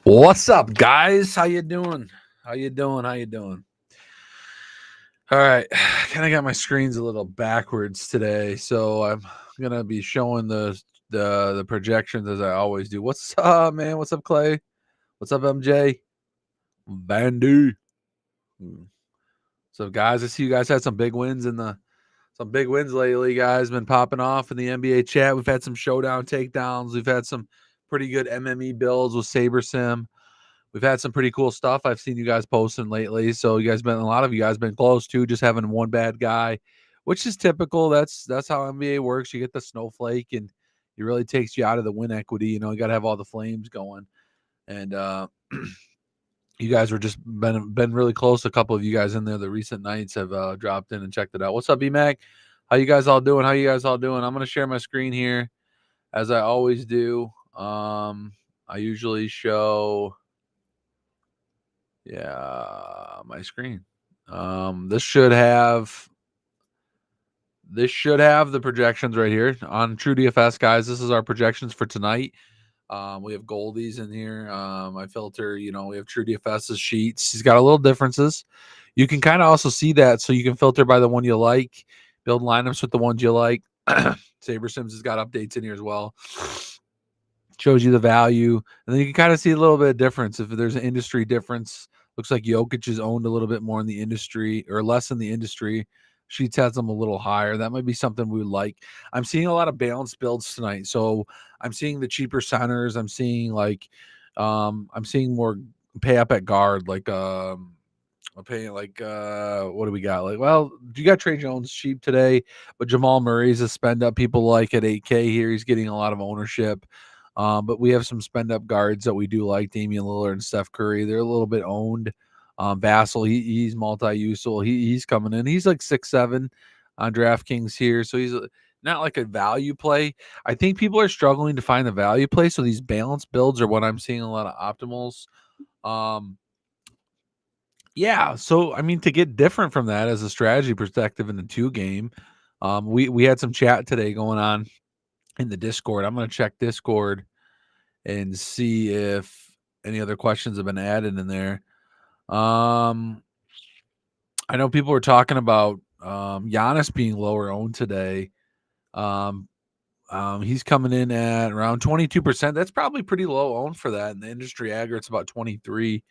What's up, guys? How you doing? How you doing? How you doing? All right, kind of got my screens a little backwards today, so I'm gonna be showing the projections as I always do. What's up, man? What's up, Clay? What's up, MJ? Vandy. So, guys, I see you guys had some big wins lately. Guys, been popping off in the NBA chat. We've had some showdown takedowns. We've had some pretty good MME builds with SaberSim. We've had some pretty cool stuff I've seen you guys posting lately. So a lot of you guys been close to just having one bad guy, which is typical. That's how NBA works. You get the snowflake and it really takes you out of the win equity. You got to have all the flames going. And you guys were just been really close. A couple of you guys in there the recent nights have dropped in and checked it out. What's up, BMAC? How you guys all doing? I'm gonna share my screen here as I always do. I usually show my screen. This should have the projections right here on True DFS, guys. This is our projections for tonight. We have Goldies in here. I filter, we have True DFS's sheets. He's got a little differences. You can kind of also see that, so you can filter by the one you like, build lineups with the ones you like. SaberSims has got updates in here as well. Shows you the value, and then you can kind of see a little bit of difference if there's an industry difference. Looks like Jokic is owned a little bit more in the industry or less in the industry. Sheets has them a little higher. That might be something we would like. I'm seeing a lot of balanced builds tonight. So I'm seeing the cheaper centers. I'm seeing I'm seeing more pay up at guard. I'm paying what do we got? You got Trey Jones cheap today, but Jamal Murray's a spend up people like at 8K here. He's getting a lot of ownership. But we have some spend up guards that we do like, Damian Lillard and Steph Curry. They're a little bit owned. Vassell, he's multi-useful. He's coming in. He's like 6'7" on DraftKings here, so he's not like a value play. I think people are struggling to find the value play, so these balanced builds are what I'm seeing a lot of optimals. So I mean, to get different from that as a strategy perspective in the 2 game, we had some chat today going on in the Discord. I'm going to check Discord and see if any other questions have been added in there. I know people were talking about Giannis being lower owned today. He's coming in at around 22%. That's probably pretty low owned for that. In the industry aggregate's about 23.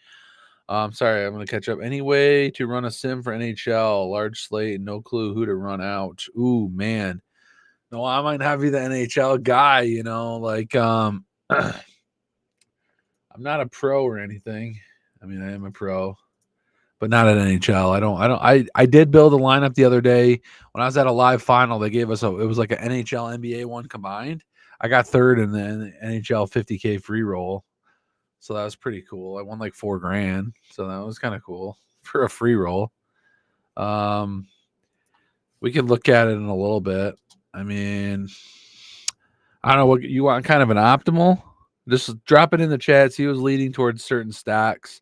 Sorry, I'm going to catch up. Any way to run a sim for NHL? Large slate, no clue who to run out. Ooh, man. No, I might not be the NHL guy, I'm not a pro or anything. I mean, I am a pro, but not at NHL. I did build a lineup the other day when I was at a live final. They gave us it was like an NHL NBA one combined. I got third in the NHL 50K free roll. So that was pretty cool. I won like $4,000. So that was kind of cool for a free roll. We can look at it in a little bit. I mean, I don't know what you want, kind of an optimal. Just drop it in the chats. He was leading towards certain stacks.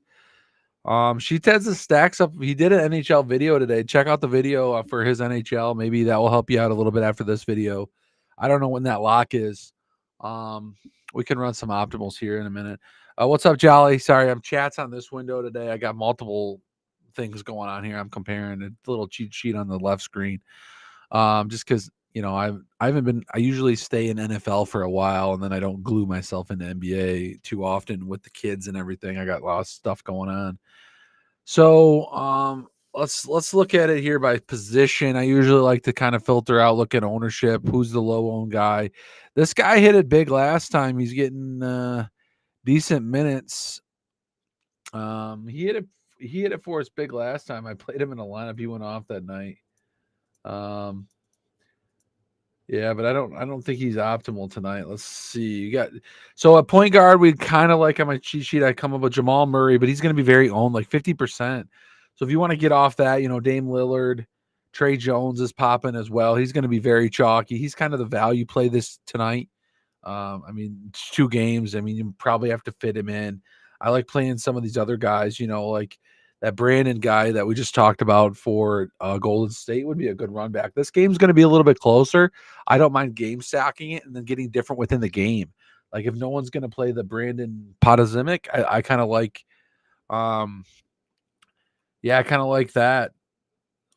She tends to stacks up. He did an NHL video today. Check out the video for his NHL. Maybe that will help you out a little bit after this video. I don't know when that lock is. We can run some optimals here in a minute. What's up, Jolly? Sorry, I'm chats on this window today. I got multiple things going on here. I'm comparing a little cheat sheet on the left screen. Just because I usually stay in NFL for a while and then I don't glue myself into NBA too often with the kids and everything. I got a lot of stuff going on. So let's look at it here by position. I usually like to kind of filter out, look at ownership, who's the low owned guy. This guy hit it big last time. He's getting decent minutes. He hit it for us big last time. I played him in a lineup. He went off that night. Yeah, but I don't think he's optimal tonight. Let's see. So at point guard, we kind of like on my cheat sheet. I come up with Jamal Murray, but he's going to be very owned, like 50%. So if you want to get off that, Dame Lillard, Trey Jones is popping as well. He's going to be very chalky. He's kind of the value play this tonight. I mean, it's 2 games. I mean, you probably have to fit him in. I like playing some of these other guys, like that Brandon guy that we just talked about for Golden State would be a good run back. This game's going to be a little bit closer. I don't mind game stacking it and then getting different within the game. Like if no one's gonna play the Brandon Podozimic, I kind of like, um, yeah, I kind of like that.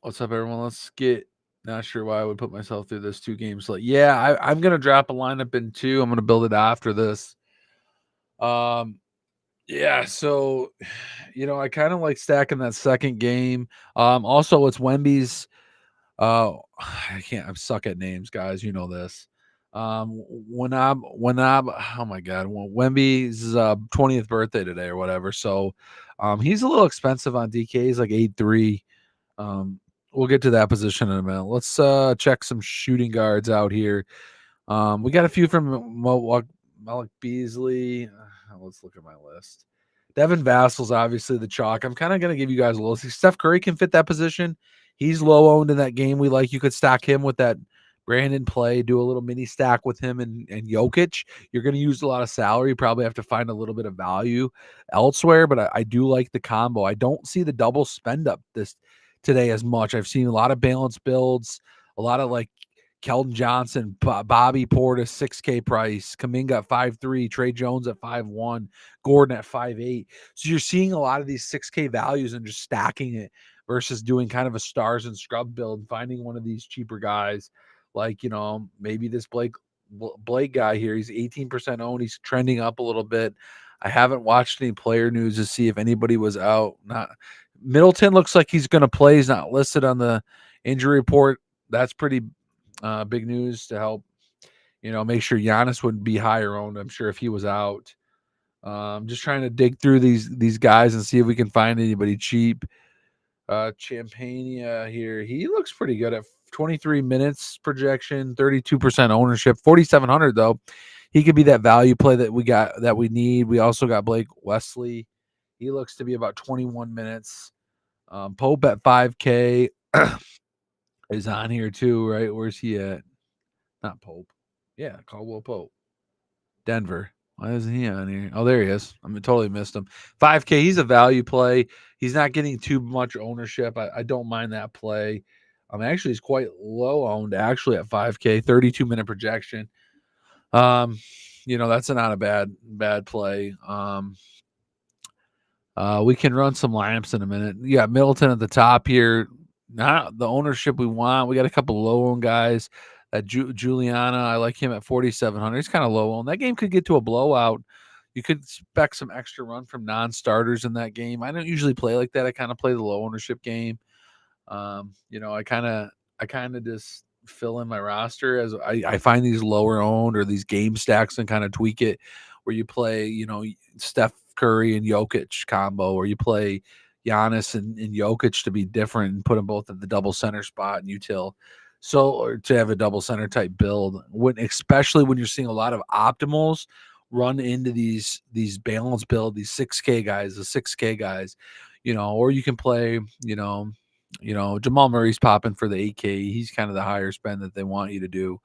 What's up, everyone? Let's get. Not sure why I would put myself through this 2 games. Like, yeah, I'm gonna drop a lineup in two. I'm gonna build it after this. Um, yeah, so I kind of like stacking that second game. Also, it's Wemby's. I can't. I suck at names, guys. You know this. When I'm oh my god, Wemby's 20th birthday today or whatever. So, he's a little expensive on DK. He's like 8'3". We'll get to that position in a minute. Let's check some shooting guards out here. We got a few from Malik Beasley. Let's look at my list. Devin Vassal's obviously the chalk. I'm kind of going to give you guys a little. Steph Curry can fit that position. He's low owned in that game. We like you could stack him with that Brandon play, do a little mini stack with him and Jokic. You're going to use a lot of salary. You probably have to find a little bit of value elsewhere, but I do like the combo. I don't see the double spend up this today as much. I've seen a lot of balanced builds, a lot of like Keldon Johnson, Bobby Portis, 6K price, Kuminga at 5'3", Trey Jones at 5'1", Gordon at 5'8". So you're seeing a lot of these 6K values and just stacking it versus doing kind of a stars and scrub build and finding one of these cheaper guys like, maybe this Blake guy here. He's 18% owned. He's trending up a little bit. I haven't watched any player news to see if anybody was out. Not Middleton looks like he's going to play. He's not listed on the injury report. That's pretty big news to help, make sure Giannis wouldn't be higher owned. I'm sure if he was out. Just trying to dig through these guys and see if we can find anybody cheap. Champagne here, he looks pretty good at 23 minutes projection, 32% ownership, 4,700 though. He could be that value play that we need. We also got Blake Wesley. He looks to be about 21 minutes. Pope at 5K is on here too, right? Where's he at? Not Pope. Yeah, Caldwell Pope. Denver. Why isn't he on here? Oh, there he is. I totally missed him. 5K. He's a value play. He's not getting too much ownership. I don't mind that play. Actually, he's quite low owned. Actually, at 5K, 32-minute projection. That's not a bad play. We can run some lamps in a minute. You got Middleton at the top here. Not the ownership we want. We got a couple low owned guys. Juliana, I like him at 4,700. He's kind of low owned. That game could get to a blowout. You could expect some extra run from non-starters in that game. I don't usually play like that. I kind of play the low ownership game. I kind of just fill in my roster as I find these lower owned or these game stacks and kind of tweak it where you play, Steph Curry and Jokic combo, or you play Giannis and Jokic to be different and put them both at the double center spot and util. So, or to have a double center type build, especially when you're seeing a lot of optimals run into these balance build, these 6K guys, the 6K guys, or you can play, Jamal Murray's popping for the 8K. He's kind of the higher spend that they want you to do.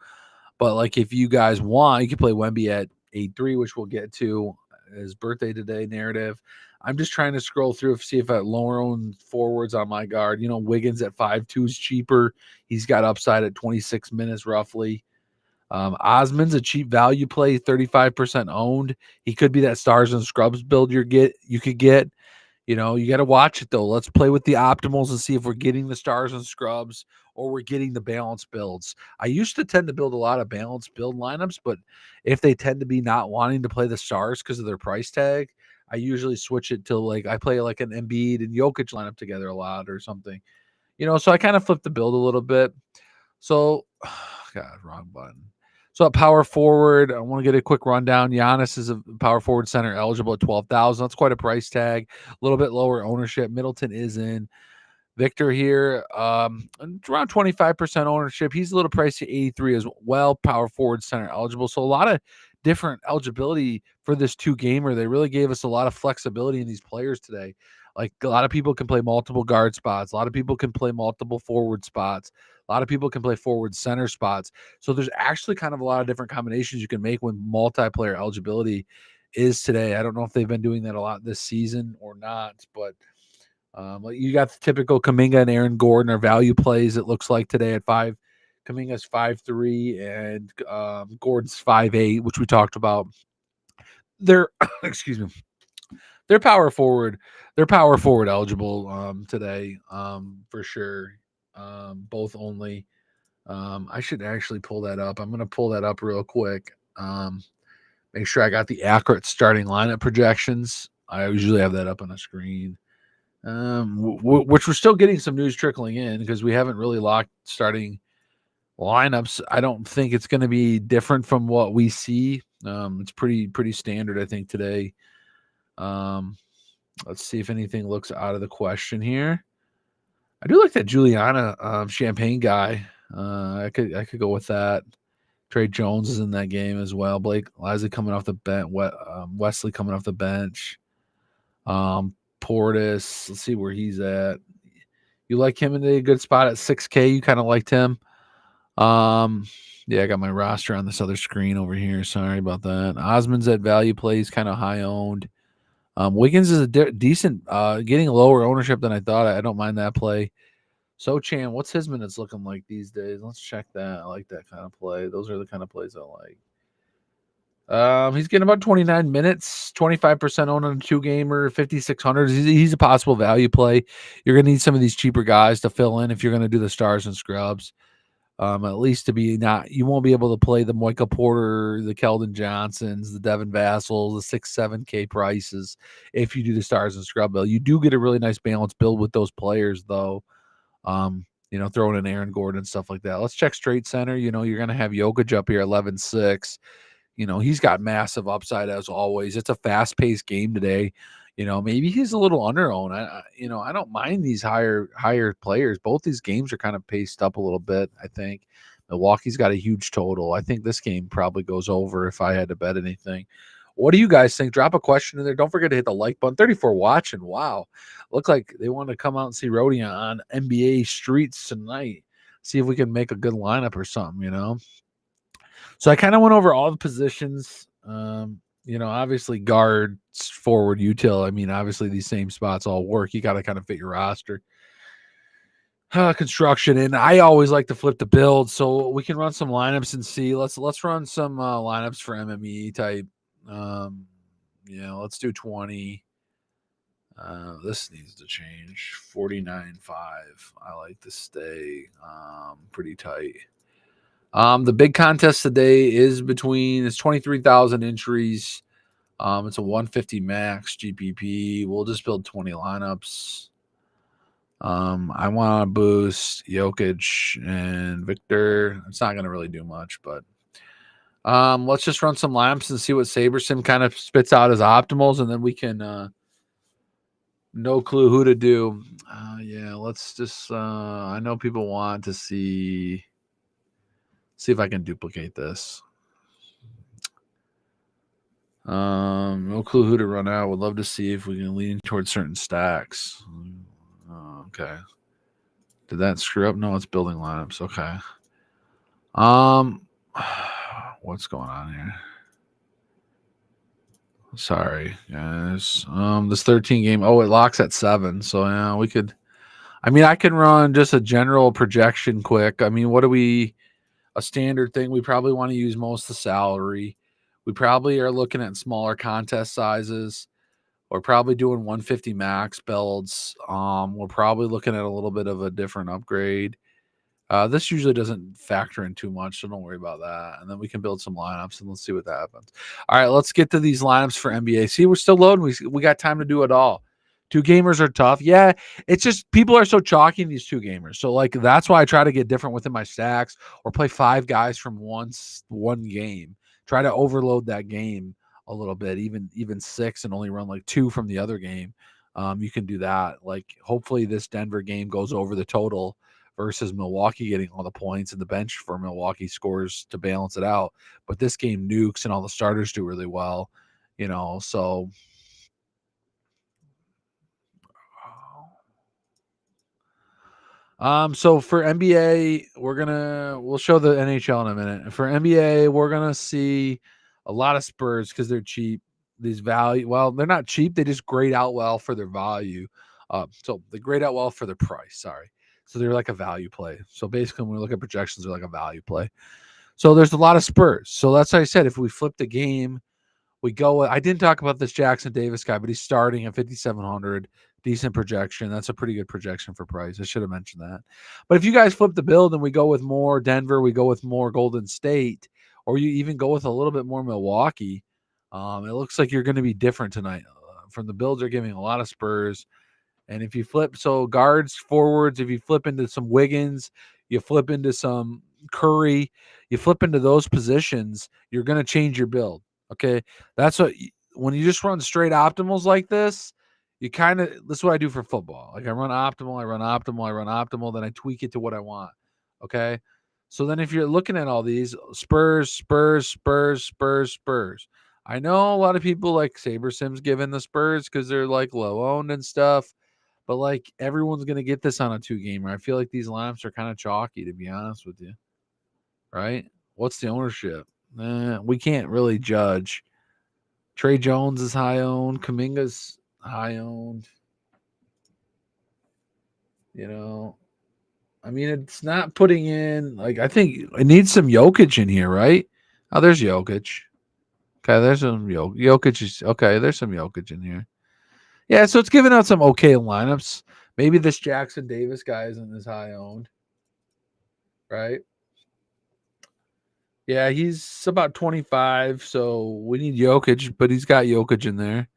But like if you guys want, you can play Wemby at 8-3, which we'll get to his birthday today narrative. I'm just trying to scroll through, see if I lower owned forwards on my guard. Wiggins at 5'2" is cheaper. He's got upside at 26 minutes roughly. Osman's a cheap value play, 35% owned. He could be that stars and scrubs build you could get. You got to watch it though. Let's play with the optimals and see if we're getting the stars and scrubs or we're getting the balanced builds. I used to tend to build a lot of balanced build lineups, but if they tend to be not wanting to play the stars because of their price tag, I usually switch it to like I play like an Embiid and Jokic lineup together a lot or something. So I kind of flip the build a little bit. So, God, wrong button. So at power forward, I want to get a quick rundown. Giannis is a power forward center eligible at 12,000. That's quite a price tag. A little bit lower ownership. Middleton is in. Victor here, around 25% ownership. He's a little pricey, 83 as well. Power forward center eligible. So a lot of different eligibility for this two gamer. They really gave us a lot of flexibility in these players today. Like a lot of people can play multiple guard spots. A lot of people can play multiple forward spots. A lot of people can play forward center spots. So there's actually kind of a lot of different combinations you can make when multiplayer eligibility is today. I don't know if they've been doing that a lot this season or not, but you got the typical Kuminga and Aaron Gordon are value plays. It looks like today at 5. Kuminga's 5'3", and Gordon's 5'8", which we talked about. They're excuse me. They're power forward. They're power forward eligible today for sure. Both only. I should actually pull that up. I'm going to pull that up real quick. Make sure I got the accurate starting lineup projections. I usually have that up on the screen. Which we're still getting some news trickling in because we haven't really locked starting lineups. I don't think it's going to be different from what we see. It's pretty standard, I think, today. Um, let's see if anything looks out of the question here. I do like that Juliana Champagne guy. I could go with that. Trey Jones is in that game as well. Blake Lively coming off the bench. Wesley coming off the bench. Portis. Let's see where he's at. You like him in a good spot at 6K. You kind of liked him. Yeah, I got my roster on this other screen over here. Sorry about that. Osmond's at value plays, kind of high owned. Wiggins is a decent, getting lower ownership than I thought. I don't mind that play. Sochan, what's his minutes looking like these days? Let's check that. I like that kind of play. Those are the kind of plays I like. He's getting about 29 minutes, 25% owned on a 2-gamer, 5,600. He's a possible value play. You're going to need some of these cheaper guys to fill in if you're going to do the stars and scrubs. At least to be not, you won't be able to play the Michael Porter, the Keldon Johnsons, the Devin Vassals, the 6-7K prices if you do the stars and scrub bill. You do get a really nice balance build with those players, though. Throwing in Aaron Gordon and stuff like that. Let's check straight center. You're going to have Jokic up here 11-6. He's got massive upside as always. It's a fast-paced game today. Maybe he's a little under-owned. I don't mind these higher players. Both these games are kind of paced up a little bit, I think. Milwaukee's got a huge total. I think this game probably goes over if I had to bet anything. What do you guys think? Drop a question in there. Don't forget to hit the like button. 34 watching. Wow. Look like they want to come out and see Rodion on NBA streets tonight. See if we can make a good lineup or something, So I kind of went over all the positions. Obviously guards, forward, util. I mean, obviously these same spots all work. You got to kind of fit your roster. Construction, and I always like to flip the build, so we can run some lineups and see. Let's run some lineups for MME type. Let's do 20. This needs to change. 49.5. I like to stay pretty tight. The big contest today is it's 23,000 entries. It's a 150 max GPP. We'll just build 20 lineups. I want to boost Jokic and Victor. It's not going to really do much, but let's just run some lineups and see what SaberSim kind of spits out as optimals, and then we can no clue who to do. Let's just I know people want to see if I can duplicate this. No clue who to run out. Would love to see if we can lean towards certain stacks. Okay. Did that screw up? No, it's building lineups. Okay. What's going on here? Sorry, guys. This 13 game. Oh, it locks at 7. So yeah, we could. I mean, I can run just a general projection quick. I mean, a standard thing? We probably want to use most of the salary. We probably are looking at smaller contest sizes. We're probably doing 150 max builds. We're probably looking at a little bit of a different upgrade. This usually doesn't factor in too much, so don't worry about that. And then we can build some lineups, and let's see what happens. All right, let's get to these lineups for NBA. See, we're still loading. We got time to do it all. 2 gamers are tough. Yeah, it's just people are so chalky in these 2 gamers. So that's why I try to get different within my stacks or play 5 guys from one game. Try to overload that game a little bit, even 6, and only run 2 from the other game. You can do that. Hopefully this Denver game goes over the total versus Milwaukee getting all the points, and the bench for Milwaukee scores to balance it out. But this game nukes and all the starters do really well, so so for NBA, we'll show the NHL in a minute. For NBA, we're gonna see a lot of Spurs because they're cheap. These value, well, they're not cheap, they just grade out well for their value. So they grade out well for their price, sorry. So they're like a value play. So basically, when we look at projections, they're like a value play. So there's a lot of Spurs. So that's how I said if we flip the game, We go. I didn't talk about this Jackson Davis guy, but he's starting at 5,700. Decent projection. That's a pretty good projection for price. I should have mentioned that. But if you guys flip the build and we go with more Denver, we go with more Golden State, or you even go with a little bit more Milwaukee, it looks like you're going to be different tonight. From the builds are giving a lot of Spurs. And if you flip, so guards, forwards, if you flip into some Wiggins, you flip into some Curry, you flip into those positions, you're going to change your build. Okay. That's what, when you just run straight optimals like this, you kind of, this is what I do for football. Like I run optimal, I run optimal, I run optimal, then I tweak it to what I want. Okay. So then if you're looking at all these Spurs, Spurs, Spurs, Spurs, Spurs, I know a lot of people like Saber Sims giving the Spurs because they're like low owned and stuff. But like everyone's gonna get this on a 2-gamer. I feel like these lineups are kind of chalky, to be honest with you. Right? What's the ownership? We can't really judge. Trey Jones is high owned. Kuminga's high owned. You know, I mean, it's not putting in like I think it needs some Jokic in here, right? Oh, there's Jokic. Okay, there's some Jokic. Is okay. There's some Jokic in here. Yeah, so it's giving out some okay lineups. Maybe this Jackson Davis guy isn't as high owned, right? Yeah, he's about 25, so we need Jokic, but he's got Jokic in there.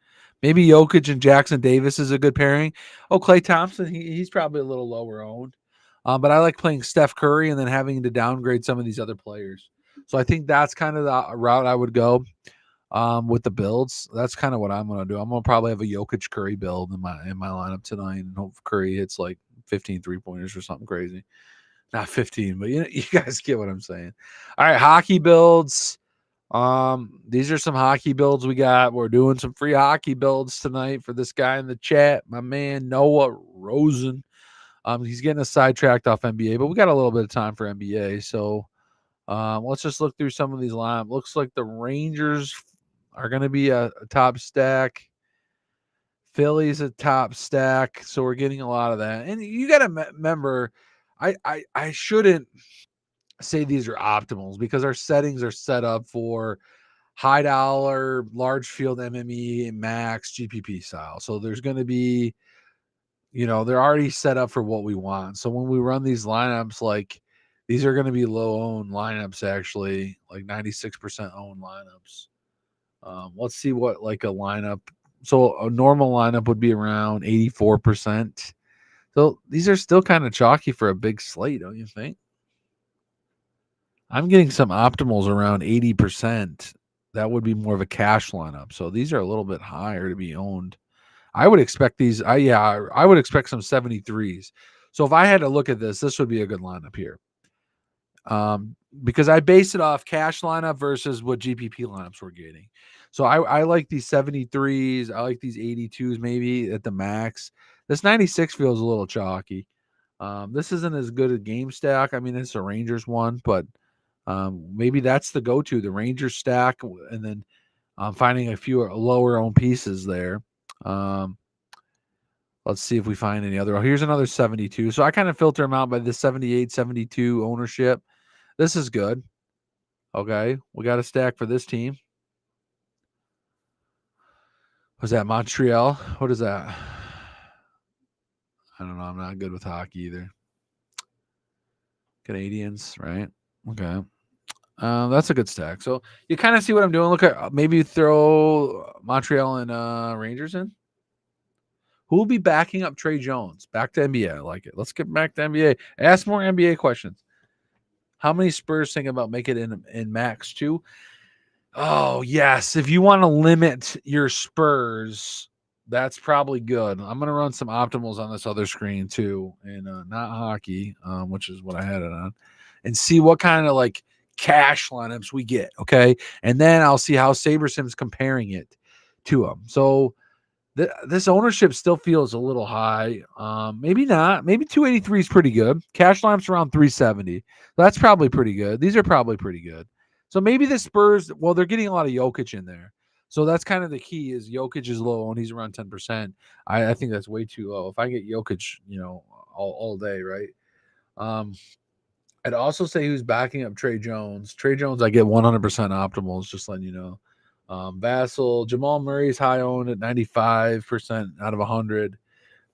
Maybe Jokic and Jackson Davis is a good pairing. Oh, Klay Thompson, he's probably a little lower owned. But I like playing Steph Curry and then having to downgrade some of these other players. So I think that's kind of the route I would go with the builds. That's kind of what I'm going to do. I'm going to probably have a Jokic Curry build in my lineup tonight and hope Curry hits like 15 3-pointers or something crazy. Not 15, but you guys get what I'm saying. All right, hockey builds. These are some hockey builds we got. We're doing some free hockey builds tonight for this guy in the chat, my man Noah Rosen. He's getting us sidetracked off NBA, but we got a little bit of time for NBA. So let's just look through some of these lineups. Looks like the Rangers are going to be a top stack. Philly's a top stack, so we're getting a lot of that. And you got to remember, I shouldn't say these are optimals because our settings are set up for high dollar, large field MME, max GPP style. So there's going to be, they're already set up for what we want. So when we run these lineups, like these are going to be low owned lineups, actually, like 96% owned lineups. Let's see what like a lineup. So a normal lineup would be around 84%. So these are still kind of chalky for a big slate, don't you think? I'm getting some optimals around 80%. That would be more of a cash lineup. So these are a little bit higher to be owned. I would expect these. I would expect some 73s. So if I had to look at this would be a good lineup here. Because I base it off cash lineup versus what GPP lineups we're getting. So I like these 73s. I like these 82s maybe at the max. This 96 feels a little chalky. This isn't as good a game stack. I mean, it's a Rangers one, but maybe that's the go-to, the Rangers stack, and then finding a few lower owned pieces there. Let's see if we find any other. Oh, here's another 72. So I kind of filter them out by the 78, 72 ownership. This is good. Okay. We got a stack for this team. Was that Montreal? What is that? I don't know. I'm not good with hockey either. Canadians, right? Okay. That's a good stack. So you kind of see what I'm doing. Look at maybe throw Montreal and Rangers in. Who will be backing up Trey Jones? Back to NBA. I like it. Let's get back to NBA. Ask more NBA questions. How many Spurs think about make it in max 2? Oh, yes. If you want to limit your Spurs, that's probably good. I'm going to run some optimals on this other screen too, and not hockey, which is what I had it on, and see what kind of like cash lineups we get. Okay. And then I'll see how SaberSim's comparing it to them. So this ownership still feels a little high. Maybe not. Maybe 283 is pretty good. Cash lineups around 370. That's probably pretty good. These are probably pretty good. So maybe the Spurs, well, they're getting a lot of Jokic in there. So that's kind of the key is Jokic is low and he's around 10%. I think that's way too low. If I get Jokic, all day, right? I'd also say who's backing up Trey Jones. Trey Jones, I get 100% optimals, just letting you know. Vassell, Jamal Murray's high owned at 95% out of 100.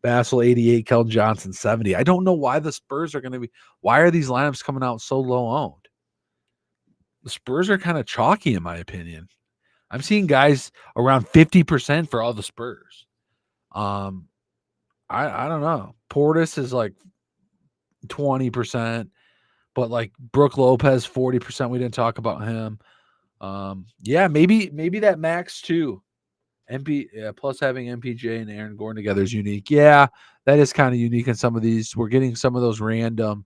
Vassell 88, Keldon Johnson 70. I don't know why the Spurs are going to be. Why are these lineups coming out so low owned? The Spurs are kind of chalky, in my opinion. I'm seeing guys around 50% for all the Spurs. I don't know. Portis is like 20%, but like Brook Lopez 40%. We didn't talk about him. Yeah, maybe that max too. Plus having MPJ and Aaron Gordon together is unique. Yeah, that is kind of unique in some of these. We're getting some of those random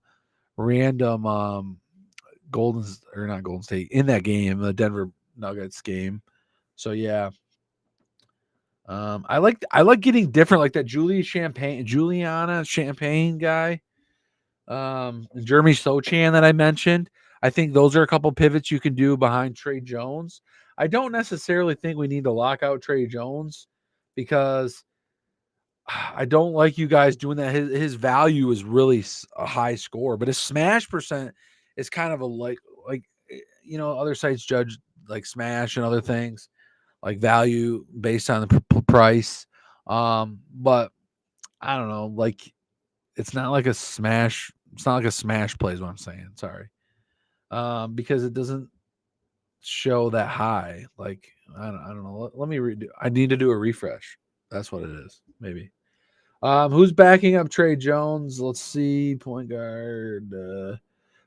Golden or not Golden State in that game, the Denver Nuggets game. So yeah. I like getting different, like that Juliana Champagne guy. Jeremy Sochan that I mentioned. I think those are a couple pivots you can do behind Trey Jones. I don't necessarily think we need to lock out Trey Jones because I don't like you guys doing that. His value is really a high score, but his smash percent is kind of a like other sites judge like smash and other things like value based on the price. But I don't know, like it's not like a smash. It's not like a smash play is what I'm saying. Sorry. Because it doesn't show that high. Like I don't know. Let me redo. I need to do a refresh. That's what it is. Maybe. Who's backing up Trey Jones? Let's see. Point guard.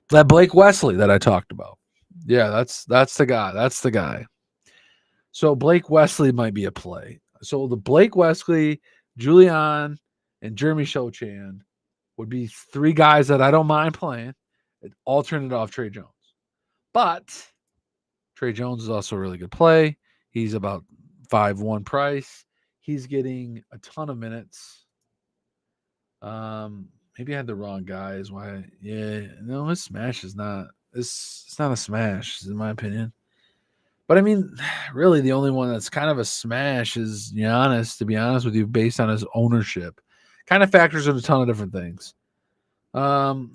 That Blake Wesley that I talked about. Yeah, that's the guy. That's the guy. So Blake Wesley might be a play. So the Blake Wesley, Julian, and Jeremy Sochan would be three guys that I don't mind playing. Alternate off Trey Jones. But Trey Jones is also a really good play. He's about 5-1 price. He's getting a ton of minutes. Maybe I had the wrong guys. Why? Yeah, no, his smash is not. It's not a smash, in my opinion. But I mean, really, the only one that's kind of a smash is Giannis. To be honest with you, based on his ownership, kind of factors in a ton of different things. Wemby,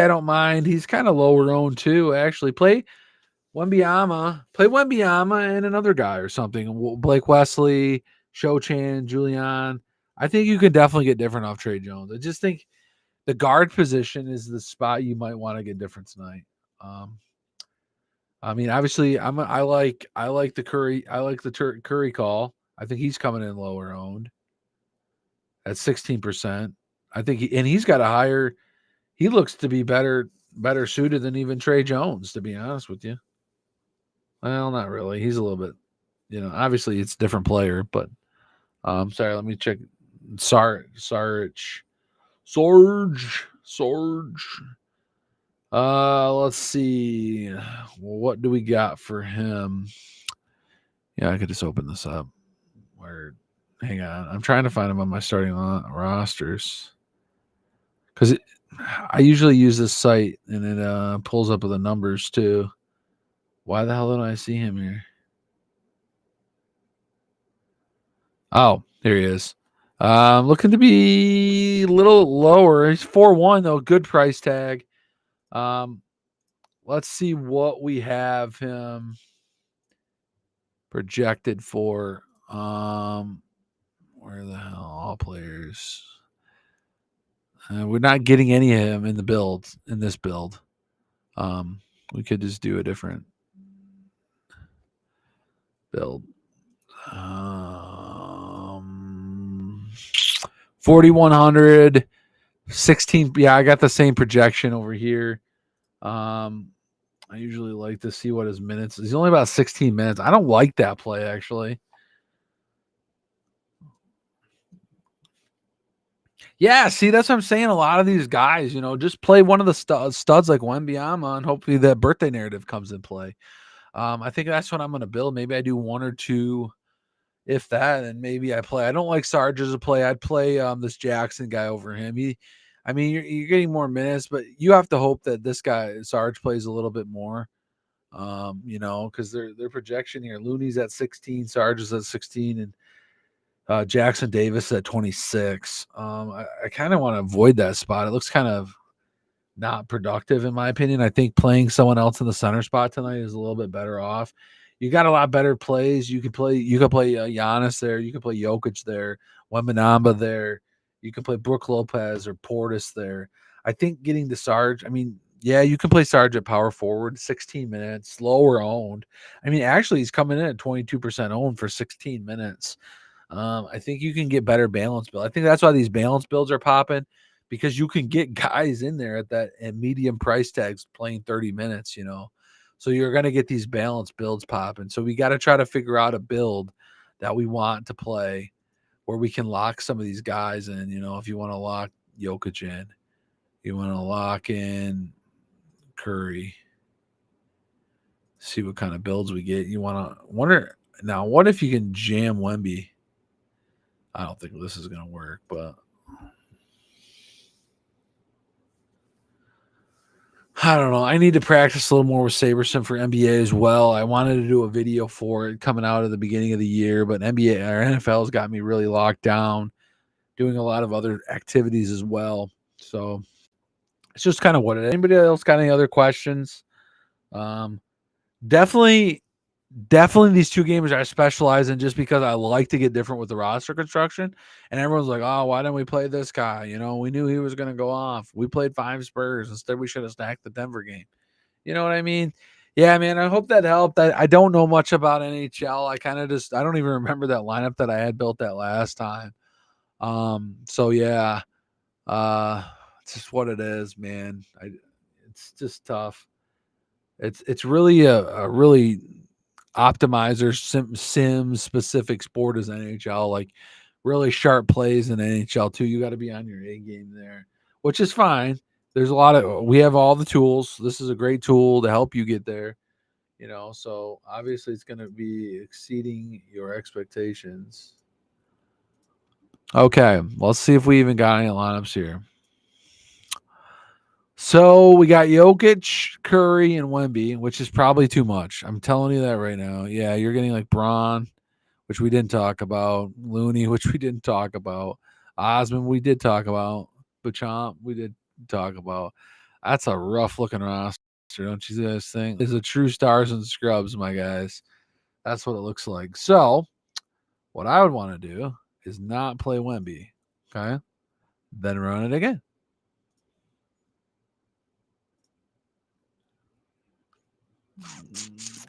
I don't mind. He's kind of lower owned too. Actually, play Wembyama and another guy or something. Blake Wesley, Sochan, Julian. I think you can definitely get different off Trey Jones. I just think the guard position is the spot you might want to get different tonight. I mean, obviously, I like the Curry. I like the Curry call. I think he's coming in lower owned at 16%. I think he's got a higher. He looks to be better suited than even Trey Jones, to be honest with you. Well, not really. He's a little bit, obviously it's a different player, but sorry, let me check. Sarge. Let's see. Well, what do we got for him? Yeah, I could just open this up. Hang on. I'm trying to find him on my starting rosters. Because I usually use this site and it pulls up with the numbers too. Why the hell don't I see him here? Oh, there he is. Looking to be a little lower. He's 4-1 though. Good price tag. Let's see what we have him projected for. Where the hell all players? We're not getting any of him in this build. We could just do a different build. 4,100, 16. Yeah, I got the same projection over here. I usually like to see what his minutes. He's only about 16 minutes. I don't like that play actually. Yeah, see, that's what I'm saying. A lot of these guys, just play one of the studs like Wembyama, and hopefully that birthday narrative comes in play. I think that's what I'm going to build. Maybe I do one or two, if that, and maybe I play. I don't like Sarge as a play. I'd play this Jackson guy over him. You're getting more minutes, but you have to hope that this guy Sarge plays a little bit more. Because their projection here, Looney's at 16, Sarge is at 16, and Jackson Davis at 26. I kind of want to avoid that spot. It looks kind of not productive in my opinion. I think playing someone else in the center spot tonight is a little bit better off. You got a lot better plays. You could play Giannis there. You could play Jokic there. Wembanyama there. You can play Brook Lopez or Portis there. I think getting the Sarge. I mean, yeah, you can play Sarge at power forward, 16 minutes, lower owned. I mean, actually, he's coming in at 22% owned for 16 minutes. I think you can get better balance build. I think that's why these balance builds are popping, because you can get guys in there at medium price tags playing 30 minutes, So you're going to get these balance builds popping. So we got to try to figure out a build that we want to play where we can lock some of these guys in. If you want to lock Jokic in, you want to lock in Curry, see what kind of builds we get. You want to wonder now, what if you can jam Wemby? I don't think this is going to work, but I don't know. I need to practice a little more with Saberson for NBA as well. I wanted to do a video for it coming out at the beginning of the year, but NBA or NFL's got me really locked down, doing a lot of other activities as well. So it's just kind of what it is. Anybody else got any other questions? Definitely these two games I specialize in just because I like to get different with the roster construction. And everyone's like, oh, why didn't we play this guy? We knew he was going to go off. We played 5 Spurs. Instead, we should have stacked the Denver game. You know what I mean? Yeah, man, I hope that helped. I don't know much about NHL. I don't even remember that lineup that I had built that last time. So yeah, it's just what it is, man. It's just tough. It's really a really optimizer sim specific sport as NHL, like really sharp plays in NHL too. You got to be on your A game there, which is fine. There's we have all the tools. This is a great tool to help you get there, so obviously it's going to be exceeding your expectations. Okay, let's see if we even got any lineups here. So we got Jokic, Curry, and Wemby, which is probably too much. I'm telling you that right now. Yeah, you're getting like Braun, which we didn't talk about. Looney, which we didn't talk about. Osman, we did talk about. Beauchamp, we did talk about. That's a rough looking roster, don't you guys think? It's a true stars and scrubs, my guys. That's what it looks like. So, what I would want to do is not play Wemby, okay? Then run it again.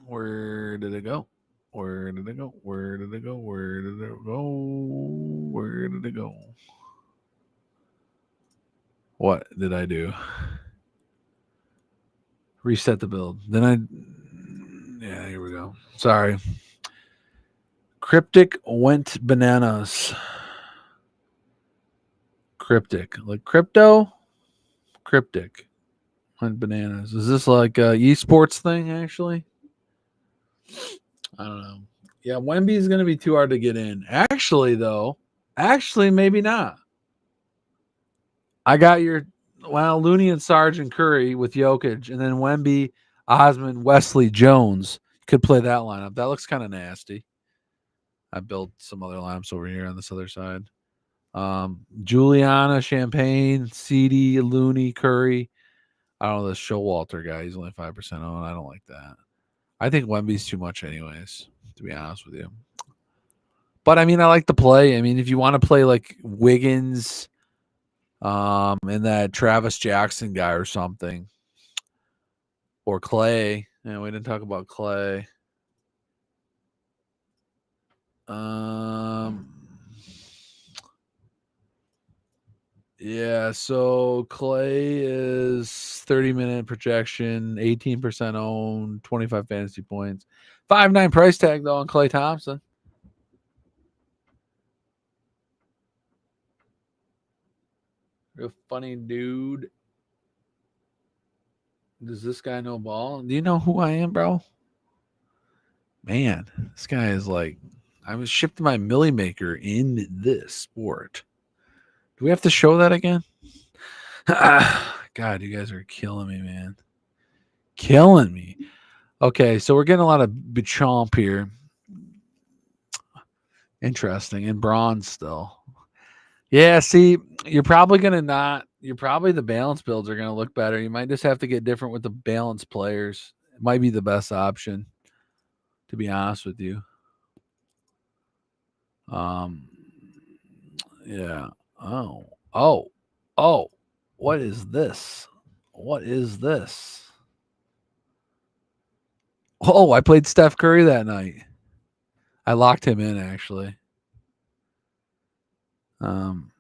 Where did it go? Where did it go? Where did it go? Where did it go? Where did it go? What did I do? Reset the build. Yeah, here we go. Sorry. Cryptic went bananas. Cryptic. Like crypto? Cryptic went bananas. Is this like a esports thing, actually? I don't know. Yeah, Wemby is going to be too hard to get in. Actually, maybe not. I got Looney and Sarge and Curry with Jokic, and then Wemby, Osman, Wesley, Jones could play that lineup. That looks kind of nasty. I built some other lineups over here on this other side. Juliana, Champagne, CD, Looney, Curry. I don't know, this Showalter guy. He's only 5% on. I don't like that. I think Wemby's too much anyways, to be honest with you. But, I mean, I like to play. I mean, if you want to play like Wiggins and that Travis Jackson guy or something, or Clay. And we didn't talk about Clay. Yeah, so Clay is 30-minute projection, 18% owned, 25 fantasy points. 5.9 price tag though on Clay Thompson. Real funny dude. Does this guy know ball? Do you know who I am, bro? Man, this guy is like, I was shipped my Millie Maker in this sport. Do we have to show that again? God, you guys are killing me, man. Killing me. Okay, so we're getting a lot of Beauchamp here. Interesting. And bronze still. Yeah, see, you're probably the balance builds are going to look better. You might just have to get different with the balance players. It might be the best option. to be honest with you. Yeah. Oh. What is this? What is this? Oh, I played Steph Curry that night. I locked him in actually. You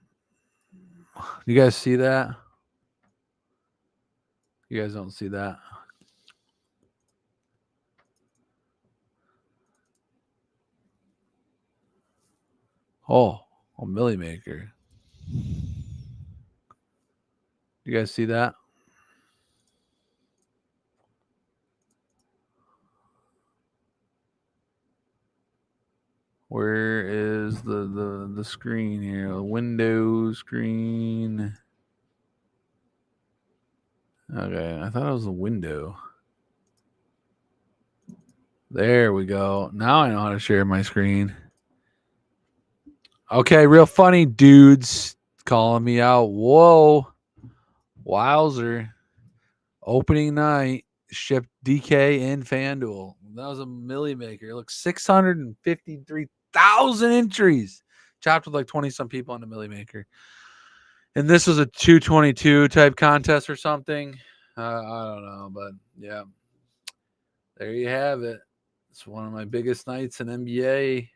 guys see that? You guys don't see that? Oh, a Millie Maker. You guys see that? Where is the screen here? A window screen. Okay, I thought it was a window. There we go. Now I know how to share my screen. Okay, real funny dudes calling me out. Whoa. Wowzer. Opening night, shipped DK and FanDuel. That was a Millie Maker. Look, 653,000 entries. Chopped with like 20 some people on the Millie Maker. And this was a 222 type contest or something. I don't know, but yeah. There you have it. It's one of my biggest nights in NBA.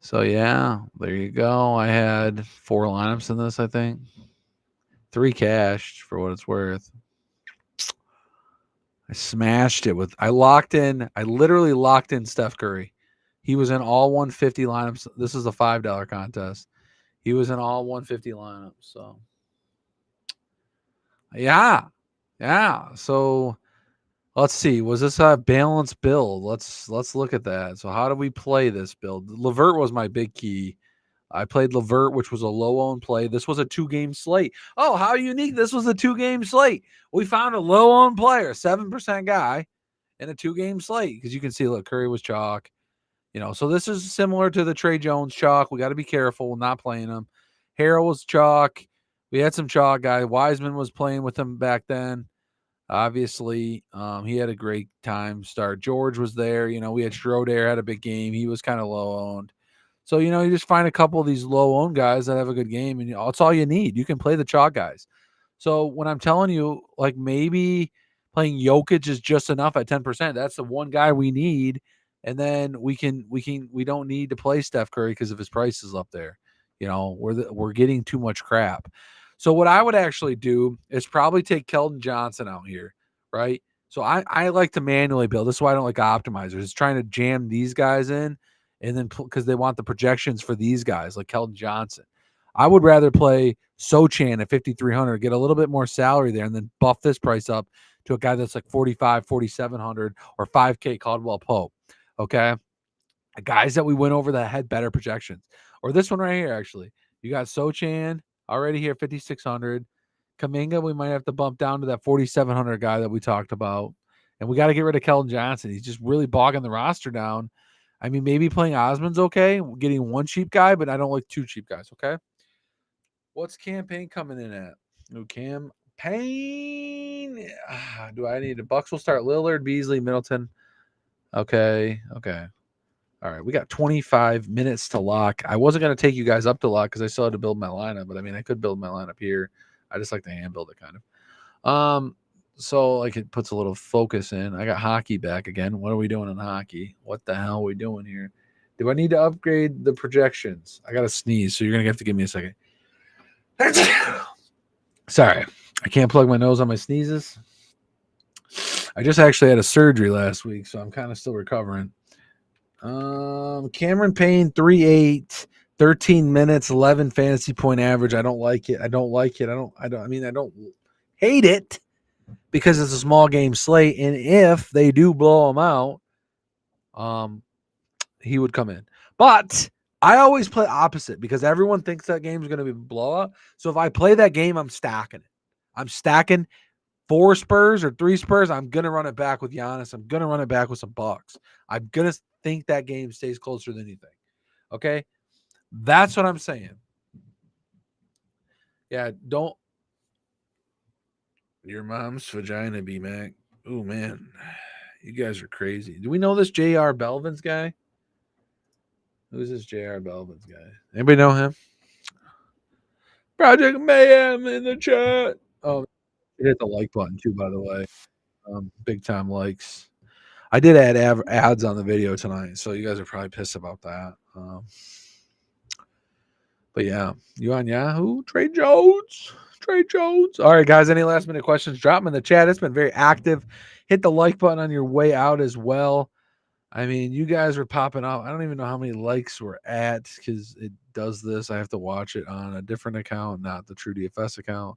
So yeah, there you go. I had 4 lineups in this, I think. 3 cashed for what it's worth. I smashed it with I literally locked in Steph Curry. He was in all 150 lineups. This is a $5 contest. He was in all 150 lineups. So yeah. Yeah. So let's see. Was this a balanced build? Let's look at that. So how do we play this build? LeVert was my big key. I played LeVert, which was a low-owned play. This was a 2-game slate. Oh, how unique. This was a 2-game slate. We found a low-owned player, 7% guy, in a 2-game slate. Because you can see, look, Curry was chalk. So this is similar to the Trey Jones chalk. We got to be careful not playing him. Harrell was chalk. We had some chalk guy. Wiseman was playing with him back then. Obviously, he had a great time start. George was there. We had Schroeder had a big game. He was kind of low-owned. So, you just find a couple of these low-owned guys that have a good game, and that's all you need. You can play the chalk guys. So when I'm telling you, like maybe playing Jokic is just enough at 10%, that's the one guy we need. And then we don't need to play Steph Curry because of his price is up there. We're getting too much crap. So what I would actually do is probably take Keldon Johnson out here, right? So I like to manually build. This is why I don't like optimizers. It's trying to jam these guys in, and then because they want the projections for these guys like Keldon Johnson. I would rather play Sochan at 5,300, get a little bit more salary there, and then buff this price up to a guy that's like 45, 4,700 or 5K Caldwell Pope. Okay. Guys that we went over that had better projections. Or this one right here, actually. You got Sochan already here, 5,600. Kaminga, we might have to bump down to that 4,700 guy that we talked about. And we got to get rid of Keldon Johnson. He's just really bogging the roster down. I mean, maybe playing Osman's okay, getting one cheap guy, but I don't like 2 cheap guys, okay? What's campaign coming in at? New campaign. Do I need a Bucks? Will start Lillard, Beasley, Middleton. Okay. All right, we got 25 minutes to lock. I wasn't going to take you guys up to lock because I still had to build my lineup, but I mean, I could build my lineup here. I just like to hand build it kind of. So like it puts a little focus in. I got hockey back again. What are we doing in hockey? What the hell are we doing here? Do I need to upgrade the projections? I got to sneeze, so you're going to have to give me a second. Sorry, I can't plug my nose on my sneezes. I just actually had a surgery last week, so I'm kind of still recovering. Cameron Payne, 3.8, 13 minutes, 11 fantasy point average. I don't like it. I don't hate it because it's a small game slate. And if they do blow him out, he would come in. But I always play opposite because everyone thinks that game is going to be a blowout. So if I play that game, I'm stacking it. I'm stacking 4 Spurs or 3 Spurs. I'm going to run it back with Giannis. I'm going to run it back with some Bucks. I'm going to think that game stays closer than anything. Okay? That's what I'm saying. Yeah, don't. Your mom's vagina, B-Mac. Oh, man. You guys are crazy. Do we know this J.R. Belvins guy? Who's this J.R. Belvins guy? Anybody know him? Project Mayhem in the chat. Oh, hit the like button too, by the way. Big time likes. I did add ads on the video tonight, so you guys are probably pissed about that. But yeah, you on Yahoo? Trey Jones. Trey Jones. All right, guys. Any last minute questions? Drop them in the chat. It's been very active. Hit the like button on your way out as well. I mean, you guys were popping off. I don't even know how many likes we're at because it does this. I have to watch it on a different account, not the True DFS account.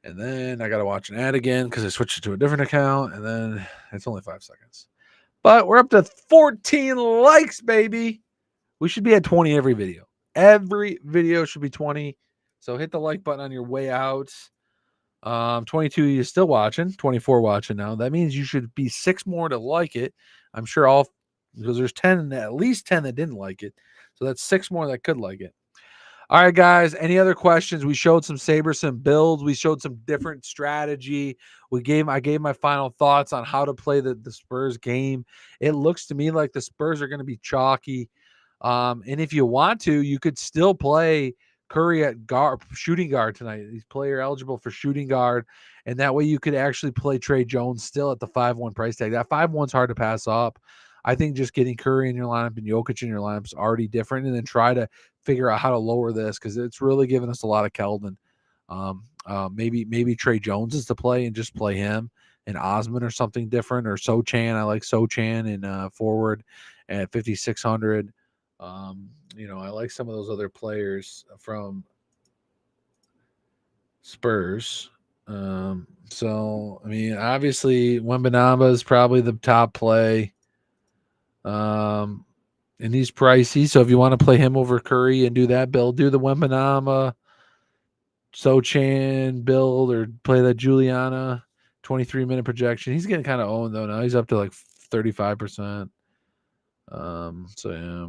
And then I got to watch an ad again because I switched it to a different account. And then it's only 5 seconds. But we're up to 14 likes, baby. We should be at 20 every video. Every video should be 20. So hit the like button on your way out. 22 you're still watching, 24 watching now. That means you should be 6 more to like it. I'm sure all because there's 10, at least 10 that didn't like it. So that's 6 more that could like it. All right, guys. Any other questions? We showed some Saberson builds. We showed some different strategy. I gave my final thoughts on how to play the Spurs game. It looks to me like the Spurs are going to be chalky. And if you want to, you could still play Curry at shooting guard tonight. He's player eligible for shooting guard. And that way you could actually play Trey Jones still at the 5-1 price tag. That 5-1's hard to pass up. I think just getting Curry in your lineup and Jokic in your lineup is already different. And then try to figure out how to lower this because it's really giving us a lot of Keldon. Maybe Trey Jones is to play and just play him and Osman or something different, or Sochan. I like Sochan in forward at 5,600. I like some of those other players from Spurs. So I mean, obviously Wembanyama is probably the top play. And he's pricey. So if you want to play him over Curry and do that build, do the Wembanyama, Sochan build, or play that Juliana 23-minute projection. He's getting kind of owned though now. He's up to like 35%. So yeah.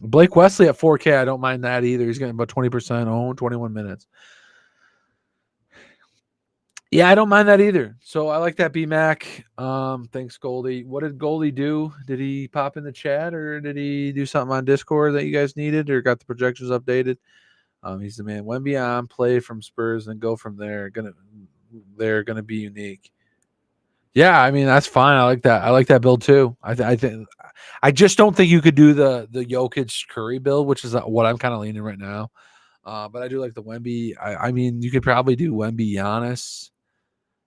Blake Wesley at 4K. I don't mind that either. He's getting about 20% owned, 21 minutes. Yeah, I don't mind that either. So I like that B-Mac. Thanks, Goldie. What did Goldie do? Did he pop in the chat or did he do something on Discord that you guys needed or got the projections updated? He's the man. Wemby on, play from Spurs, and go from there. They're gonna be unique. Yeah, I mean that's fine. I like that. I like that build too. I think I just don't think you could do the Jokic Curry build, which is what I'm kind of leaning right now. But I do like the Wemby. I mean, you could probably do Wemby Giannis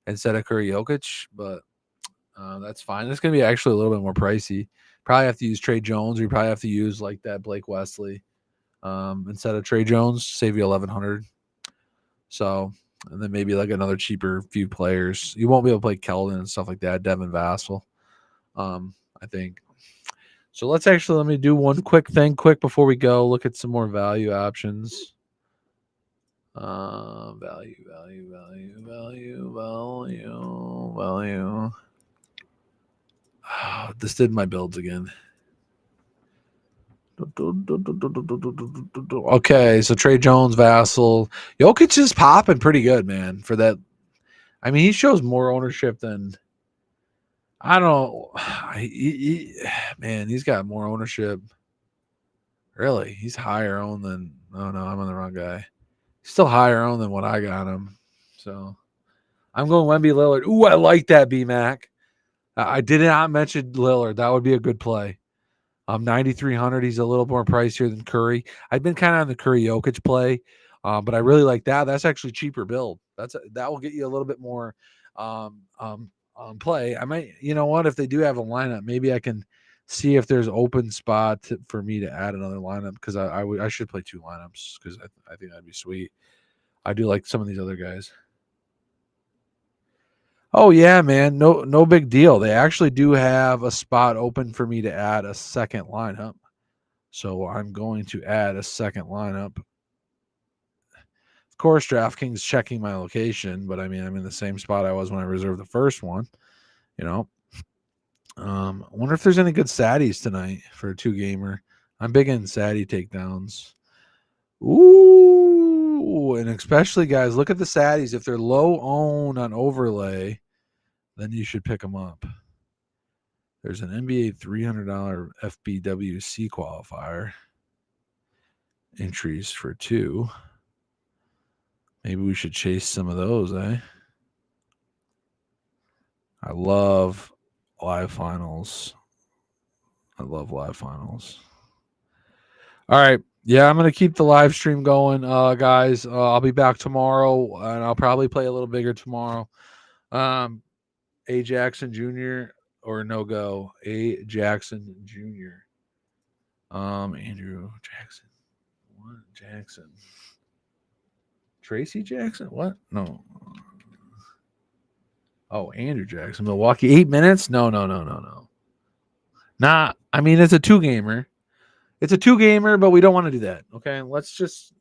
instead of Curry Jokic, but that's fine. It's going to be actually a little bit more pricey. Probably have to use Trey Jones, or you probably have to use like that Blake Wesley instead of Trey Jones, save you 1,100. So, and then maybe like another cheaper few players. You won't be able to play Keldon and stuff like that. Devin Vassell, I think. So let me do one quick before we go. Look at some more value options. Value. Oh, this did my builds again. Okay, so Trey Jones, Vassell, Jokic is popping pretty good, man. For that, I mean, he shows more ownership than I don't know. Man, he's got more ownership. Really, he's higher owned than. Oh no, I'm on the wrong guy. Still higher owned than what I got him. So I'm going Wemby Lillard. Ooh, I like that B-Mac. I did not mention Lillard. That would be a good play. 9,300. He's a little more pricier than Curry. I've been kind of on the Curry Jokic play, but I really like that. That's actually cheaper build. That will get you a little bit more play. I might, you know what? If they do have a lineup, maybe I can see if there's open spot for me to add another lineup because I should play 2 lineups because I think that'd be sweet. I do like some of these other guys. Oh yeah, man. No big deal. They actually do have a spot open for me to add a second lineup. So I'm going to add a second lineup. Of course, DraftKings checking my location, but I mean I'm in the same spot I was when I reserved the first one. You know. I wonder if there's any good Saddies tonight for a 2-gamer. I'm big in Saddie takedowns. Ooh, and especially guys, look at the Saddies. If they're low owned on overlay, then you should pick them up. There's an NBA $300 FBWC qualifier. Entries for 2. Maybe we should chase some of those, eh? I love live finals. All right. Yeah, I'm going to keep the live stream going, guys. I'll be back tomorrow, and I'll probably play a little bigger tomorrow. A. Jackson Jr. or no go? A. Jackson Jr. Andrew Jackson. What? Jackson. Tracy Jackson? What? No. Oh, Andrew Jackson. Milwaukee. 8 minutes? No. Nah, I mean, it's a 2-gamer. It's a 2-gamer, but we don't want to do that. Okay. Let's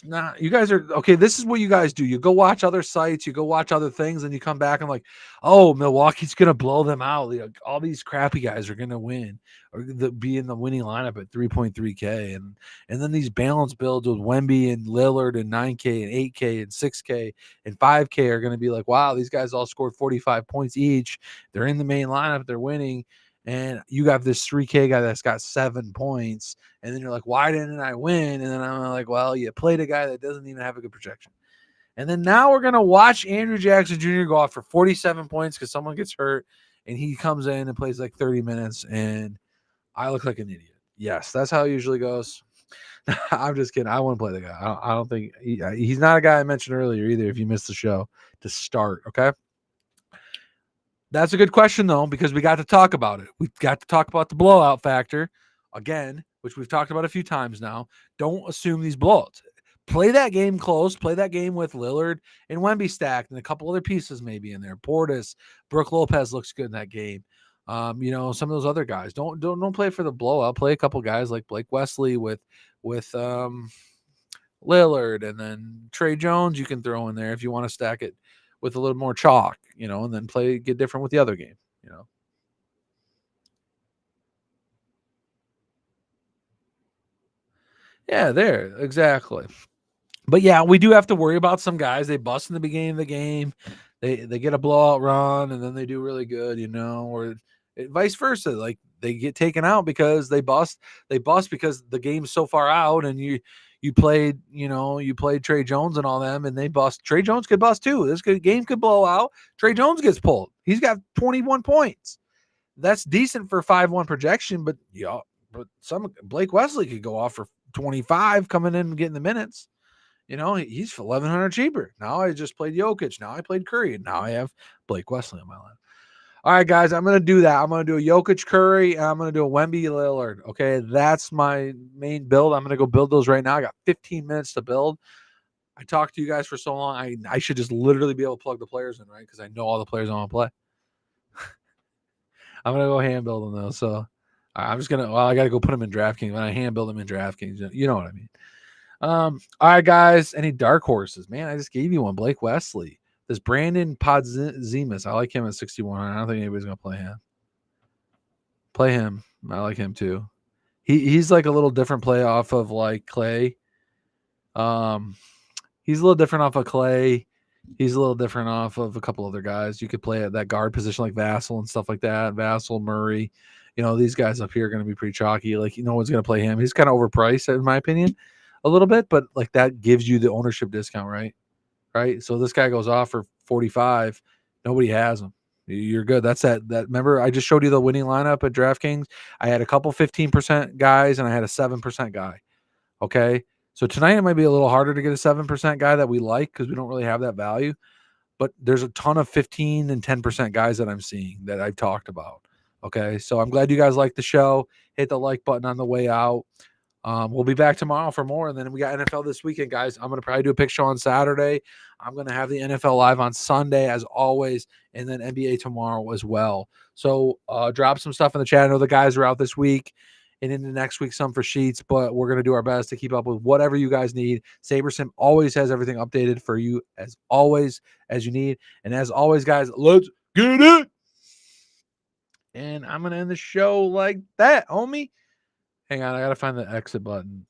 not. You guys are okay. This is what you guys do. You go watch other sites, you go watch other things, and you come back and like, oh, Milwaukee's gonna blow them out. All these crappy guys are gonna win or be in the winning lineup at 3.3K, and then these balance builds with Wemby and Lillard and 9K and 8K and 6K and 5K are gonna be like, wow, these guys all scored 45 points each. They're in the main lineup. They're winning. And you got this 3K guy that's got 7 points. And then you're like, why didn't I win? And then I'm like, well, you played a guy that doesn't even have a good projection. And then now we're going to watch Andrew Jackson Jr. go off for 47 points because someone gets hurt. And he comes in and plays like 30 minutes. And I look like an idiot. Yes, that's how it usually goes. I'm just kidding. I want to play the guy. I don't think he's not a guy I mentioned earlier either if you missed the show to start. Okay. That's a good question, though, because we got to talk about it. We've got to talk about the blowout factor again, which we've talked about a few times now. Don't assume these blowouts. Play that game close. Play that game with Lillard and Wemby stacked and a couple other pieces maybe in there. Portis, Brooke Lopez looks good in that game. Some of those other guys. Don't play for the blowout. Play a couple guys like Blake Wesley with Lillard, and then Trey Jones you can throw in there if you want to stack it with a little more chalk, and then get different with the other game, Yeah, there, exactly. But yeah, we do have to worry about some guys. They bust in the beginning of the game. They get a blowout run and then they do really good, or vice versa. Like they get taken out because they bust. They bust because the game's so far out and you played Trey Jones and all them and they bust. Trey Jones could bust too. This game could blow out. Trey Jones gets pulled. He's got 21 points. That's decent for 5-1 projection, but some Blake Wesley could go off for 25 coming in and getting the minutes. He's $1,100 cheaper. Now I just played Jokic. Now I played Curry. And now I have Blake Wesley on my line. All right, guys, I'm going to do that. I'm going to do a Jokic Curry, and I'm going to do a Wemby Lillard. Okay, that's my main build. I'm going to go build those right now. I got 15 minutes to build. I talked to you guys for so long. I should just literally be able to plug the players in, right? Because I know all the players I want to play. I'm going to go hand build them, though. So I'm just going to – I got to go put them in DraftKings. When I hand build them in DraftKings, you know what I mean. All right, guys. Any dark horses? Man, I just gave you one. Blake Wesley. This Brandon Podziemski. I like him at 6,100. I don't think anybody's gonna play him. Play him. I like him too. He's like a little different play off of like Clay. He's a little different off of Clay. He's a little different off of a couple other guys. You could play at that guard position like Vassell and stuff like that. Vassell, Murray. These guys up here are going to be pretty chalky. Like, no one's going to play him. He's kind of overpriced, in my opinion, a little bit, but like that gives you the ownership discount, right? Right. So this guy goes off for 45. Nobody has him. You're good. That's that. Remember, I just showed you the winning lineup at DraftKings. I had a couple 15% guys and I had a 7% guy. Okay. So tonight it might be a little harder to get a 7% guy that we like because we don't really have that value. But there's a ton of 15 and 10% guys that I'm seeing that I've talked about. Okay. So I'm glad you guys like the show. Hit the like button on the way out. We'll be back tomorrow for more. And then we got NFL this weekend, guys. I'm going to probably do a pick show on Saturday. I'm going to have the NFL live on Sunday, as always, and then NBA tomorrow as well. So drop some stuff in the chat. I know the guys are out this week and into next week, some for sheets, but we're going to do our best to keep up with whatever you guys need. SaberSim always has everything updated for you, as always, as you need. And as always, guys, let's get it. And I'm going to end the show like that, homie. Hang on, I got to find the exit button.